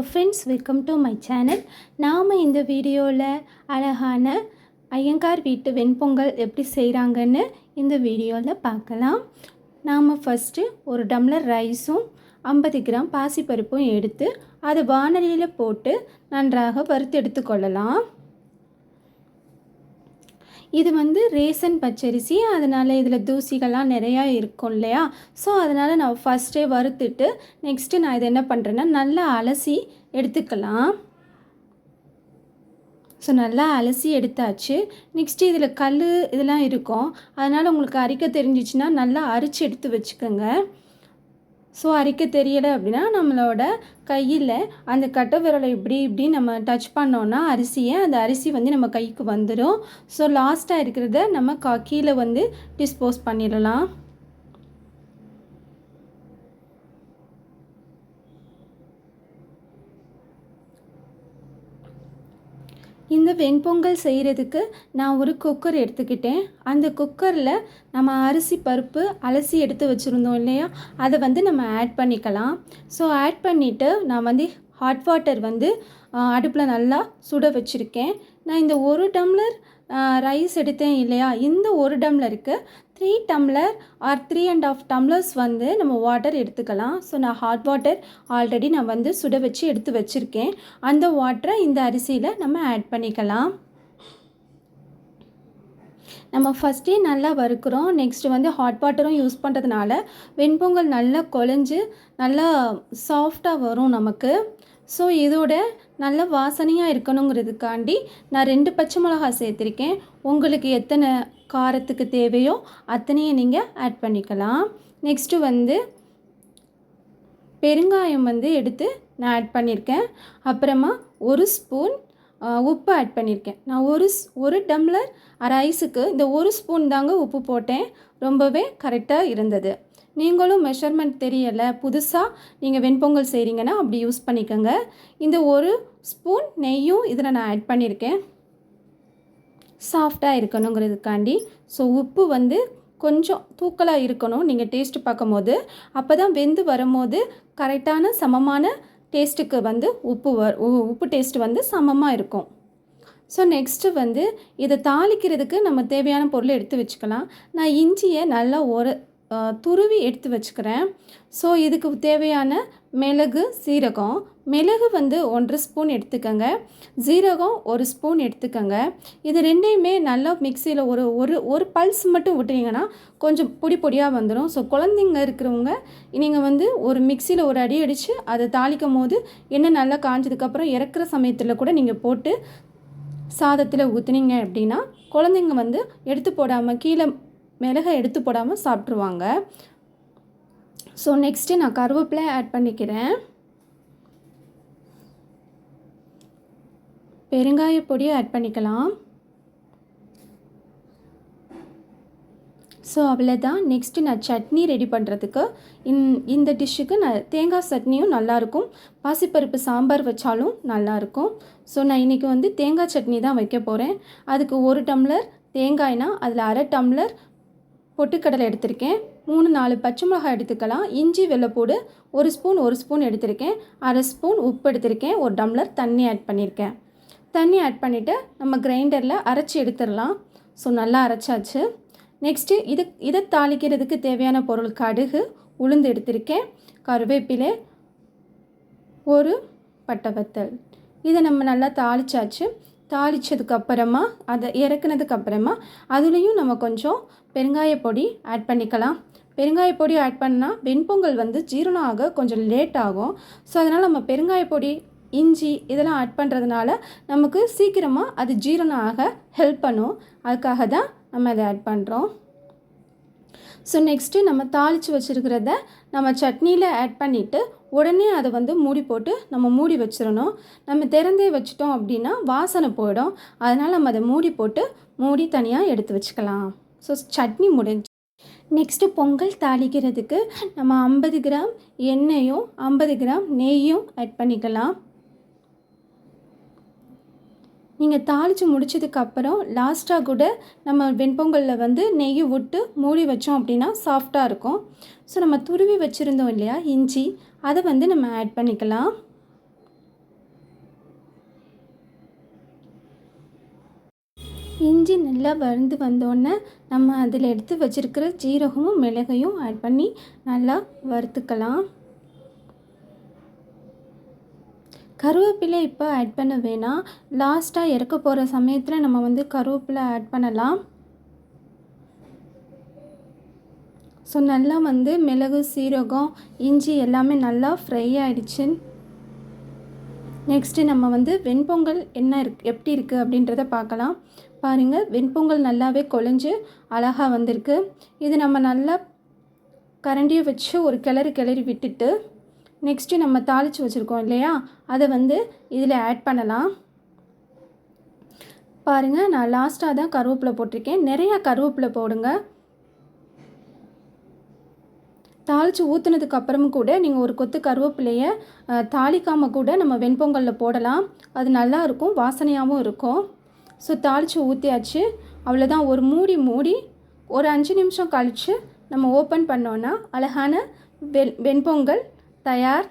Hello friends, welcome to my channel. நாம் இந்த வீடியோவில் அழகான ஐயங்கார் வீட்டு வெண்பொங்கல் எப்படி செய்கிறாங்கன்னு இந்த வீடியோவில் பார்க்கலாம். நாம் ஃபஸ்ட்டு ஒரு டம்ளர் ரைஸும் 50 கிராம் பாசிப்பருப்பும் எடுத்து அதை வானலியில் போட்டு நன்றாக வறுத்து எடுத்துக்கொள்ளலாம். இது ரேசன் பச்சரிசி, அதனால் இதில் தூசிகள்லாம் நிறையா இருக்கும் இல்லையா. ஸோ அதனால் நான் ஃபஸ்ட்டே வறுத்துட்டு நெக்ஸ்ட்டு நான் இதை என்ன பண்ணுறேன்னா நல்லா அலசி எடுத்துக்கலாம். ஸோ நல்லா அலசி எடுத்தாச்சு. நெக்ஸ்ட்டு இதில் கல் இதெல்லாம் இருக்கும், அதனால் உங்களுக்கு அரைக்க தெரிஞ்சிச்சுன்னா நல்லா அரிச்சு எடுத்து வச்சுக்கோங்க. ஸோ அரைக்க தெரியலை அப்படின்னா நம்மளோட கையில் அந்த கட்டை விரலை இப்படி நம்ம டச் பண்ணோன்னா அந்த அரிசி நம்ம கைக்கு வந்துடும். ஸோ லாஸ்ட்டாக இருக்கிறத நம்ம கீழே டிஸ்போஸ் பண்ணிடலாம். இந்த வெண்பொங்கல் செய்கிறதுக்கு நான் ஒரு குக்கர் எடுத்துக்கிட்டேன். அந்த குக்கரில் நம்ம அரிசி பருப்பு அலசி எடுத்து வச்சுருந்தோம் இல்லையா, அதை நம்ம ஆட் பண்ணிக்கலாம். ஸோ ஆட் பண்ணிவிட்டு நான் ஹாட் வாட்டர் அடுப்பில் நல்லா சுட வச்சுருக்கேன். நான் இந்த ஒரு டம்ளர் ரைஸ் எடுத்தேன் இல்லையா, இந்த ஒரு டம்ளருக்கு 3 டம்ளர் ஆர் 3.5 டம்ளர்ஸ் நம்ம வாட்டர் எடுத்துக்கலாம். ஸோ நான் ஹாட் வாட்டர் ஆல்ரெடி நான் சுட வச்சு எடுத்து வச்சுருக்கேன். அந்த வாட்டரை இந்த அரிசியில் நம்ம ஆட் பண்ணிக்கலாம். நம்ம ஃபஸ்ட்டே நல்லா வறுக்கிறோம். நெக்ஸ்ட்டு ஹாட் வாட்டரும் யூஸ் பண்ணுறதுனால வெண்பொங்கல் நல்லா குழஞ்சி நல்லா சாஃப்டாக வரும் நமக்கு. ஸோ இதோட நல்ல வாசனையாக இருக்கணுங்கிறதுக்காண்டி நான் 2 பச்சை மிளகாய் சேர்த்துருக்கேன். உங்களுக்கு எத்தனை காரத்துக்கு தேவையோ அத்தனையை நீங்கள் ஆட் பண்ணிக்கலாம். நெக்ஸ்ட்டு பெருங்காயம் எடுத்து நான் ஆட் பண்ணியிருக்கேன். அப்புறமா 1 ஸ்பூன் உப்பு ஆட் பண்ணியிருக்கேன். நான் ஒரு டம்ளர் ரைஸுக்கு இந்த 1 ஸ்பூன் தாங்க உப்பு போட்டேன். ரொம்பவே கரெக்டாக இருந்தது. நீங்களும் மெஷர்மெண்ட் தெரியலை, புதுசாக நீங்கள் வெண்பொங்கல் செய்கிறீங்கன்னா அப்படி யூஸ் பண்ணிக்கோங்க. இந்த 1 ஸ்பூன் நெய்யும் இதில் நான் ஆட் பண்ணியிருக்கேன், சாஃப்டாக இருக்கணுங்கிறதுக்காண்டி. ஸோ உப்பு கொஞ்சம் தூக்கலாக இருக்கணும் நீங்கள் டேஸ்ட்டு பார்க்கும்போது. அப்போ தான் வெந்து வரும்போது கரெக்டான சமமான டேஸ்ட்டுக்கு உப்பு டேஸ்ட்டு சமமாக இருக்கும். ஸோ நெக்ஸ்ட்டு இதை தாளிக்கிறதுக்கு நம்ம தேவையான பொருளை எடுத்து வச்சுக்கலாம். நான் இஞ்சியை நல்லா துருவி எடுத்து வச்சுக்கிறேன். ஸோ இதுக்கு தேவையான மிளகு, சீரகம். மிளகு 1 ஸ்பூன் எடுத்துக்கோங்க, சீரகம் 1 ஸ்பூன் எடுத்துக்கோங்க. இது ரெண்டையுமே நல்லா மிக்சியில் ஒரு பல்ஸ் மட்டும் விட்டுனீங்கன்னா கொஞ்சம் பொடியாக வந்துடும். ஸோ குழந்தைங்க இருக்கிறவங்க நீங்கள் ஒரு மிக்சியில் ஒரு அடி அடித்து அதை தாளிக்கும் போது எண்ணெய் நல்லா காஞ்சதுக்கப்புறம் இறக்குற சமயத்தில் கூட நீங்கள் போட்டு சாதத்தில் ஊற்றுனீங்க அப்படின்னா குழந்தைங்க எடுத்து போடாமல் கீழே மிளகை எடுத்து போடாமல் சாப்பிட்ருவாங்க. ஸோ நெக்ஸ்ட்டு நான் கருவேப்பிலை ஆட் பண்ணிக்கிறேன். பெருங்காய பொடியை ஆட் பண்ணிக்கலாம். ஸோ அவ்வளோதான். நெக்ஸ்ட்டு நான் சட்னி ரெடி பண்ணுறதுக்கு இந்த டிஷ்ஷுக்கு நான் தேங்காய் சட்னியும் நல்லாயிருக்கும், பாசிப்பருப்பு சாம்பார் வச்சாலும் நல்லாயிருக்கும். ஸோ நான் இன்றைக்கி தேங்காய் சட்னி தான் வைக்க போகிறேன். அதுக்கு 1 டம்ளர் தேங்காய்னா அதில் 1/2 டம்ளர் பொட்டுக்கடலை எடுத்திருக்கேன். 3-4 பச்சை மிளகாய் எடுத்துக்கலாம். இஞ்சி வெள்ளைப்பூடு 1 ஸ்பூன் எடுத்திருக்கேன். 1/2 ஸ்பூன் உப்பு எடுத்திருக்கேன். 1 டம்ளர் தண்ணி ஆட் பண்ணியிருக்கேன். தண்ணி ஆட் பண்ணிவிட்டு நம்ம கிரைண்டரில் அரைச்சி எடுத்துடலாம். ஸோ நல்லா அரைச்சாச்சு. நெக்ஸ்ட்டு இதை தாளிக்கிறதுக்கு தேவையான பொருள் கடுகு, உளுந்து எடுத்திருக்கேன், கருவேப்பிலை, 1 பட்டை வத்தல். இதை நம்ம நல்லா தாளிச்சாச்சு. தாளித்ததுக்கப்புறமா அதை இறக்குனதுக்கப்புறமா அதுலேயும் நம்ம கொஞ்சம் பெருங்காய பொடி ஆட் பண்ணிக்கலாம். பெருங்காய பொடி ஆட் பண்ணால் வெண்பொங்கல் ஜீரணம் ஆக கொஞ்சம் லேட் ஆகும். ஸோ அதனால் நம்ம பெருங்காய பொடி, இஞ்சி இதெல்லாம் ஆட் பண்ணுறதுனால நமக்கு சீக்கிரமாக அது ஜீரணம் ஆக ஹெல்ப் பண்ணும். அதுக்காக தான் நம்ம அதை ஆட் பண்ணுறோம். ஸோ நெக்ஸ்ட்டு நம்ம தாளித்து வச்சுருக்கிறத நம்ம சட்னியில் ஆட் பண்ணிவிட்டு உடனே அதை மூடி போட்டு நம்ம மூடி வச்சிடணும். நம்ம திறந்தே வச்சிட்டோம் அப்படின்னா வாசனை போயிடும். அதனால் நம்ம அதை மூடி தனியாக எடுத்து வச்சுக்கலாம். ஸோ சட்னி முடிஞ்சு. நெக்ஸ்ட்டு பொங்கல் தாளிக்கிறதுக்கு நம்ம 50 கிராம் எண்ணெயும் 50 கிராம் நெய்யும் ஆட் பண்ணிக்கலாம். நீங்கள் தாளித்து முடிச்சதுக்கப்புறம் லாஸ்ட்டாக கூட நம்ம வெண்பொங்கலில் நெய் விட்டு மூடி வச்சோம் அப்படின்னா சாஃப்டாக இருக்கும். ஸோ நம்ம துருவி வச்சுருந்தோம் இல்லையா இஞ்சி, அதை நம்ம ஆட் பண்ணிக்கலாம். இஞ்சி நல்லா வறுந்து வந்தோடனே நம்ம அதில் எடுத்து வச்சுருக்கிற ஜீரகமும் மிளகையும் ஆட் பண்ணி நல்லா வறுத்துக்கலாம். கருவேப்பிலை இப்போ ஆட் பண்ண வேணாம். லாஸ்ட்டாக இறக்க போகிற சமயத்தில் நம்ம வந்து கருவேப்பிலை ஆட் பண்ணலாம். ஸோ நல்லா வந்து மிளகு, சீரகம், இஞ்சி எல்லாமே நல்லா ஃப்ரை ஆகிடுச்சு. நெக்ஸ்ட்டு நம்ம வந்து வெண்பொங்கல் எப்படி இருக்குது அப்படின்றத பார்க்கலாம். பாருங்கள், வெண்பொங்கல் நல்லாவே குழஞ்சி அழகாக வந்திருக்கு. இது நம்ம நல்லா கரண்டியை வச்சு ஒரு கிளறி விட்டுட்டு நெக்ஸ்ட்டு நம்ம தாளித்து வச்சுருக்கோம் இல்லையா, அதை வந்து இதில் ஆட் பண்ணலாம். பாருங்கள், நான் லாஸ்ட்டாக தான் கருவேப்பிலை போட்டிருக்கேன். நிறையா கருவேப்பிலை போடுங்க. தாளித்து ஊற்றுனதுக்கு அப்புறமும் கூட நீங்கள் ஒரு கொத்து கருவேப்பிலையை தாளிக்காமல் கூட நம்ம வெண்பொங்கலில் போடலாம். அது நல்லாயிருக்கும், வாசனையாகவும் இருக்கும். ஸோ தாளித்து ஊற்றியாச்சு. அவ்வளோதான். ஒரு மூடி ஒரு 5 நிமிஷம் கழித்து நம்ம ஓப்பன் பண்ணோன்னா அழகான வெண்பொங்கல் தயார்.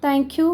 தேங்க்யூ.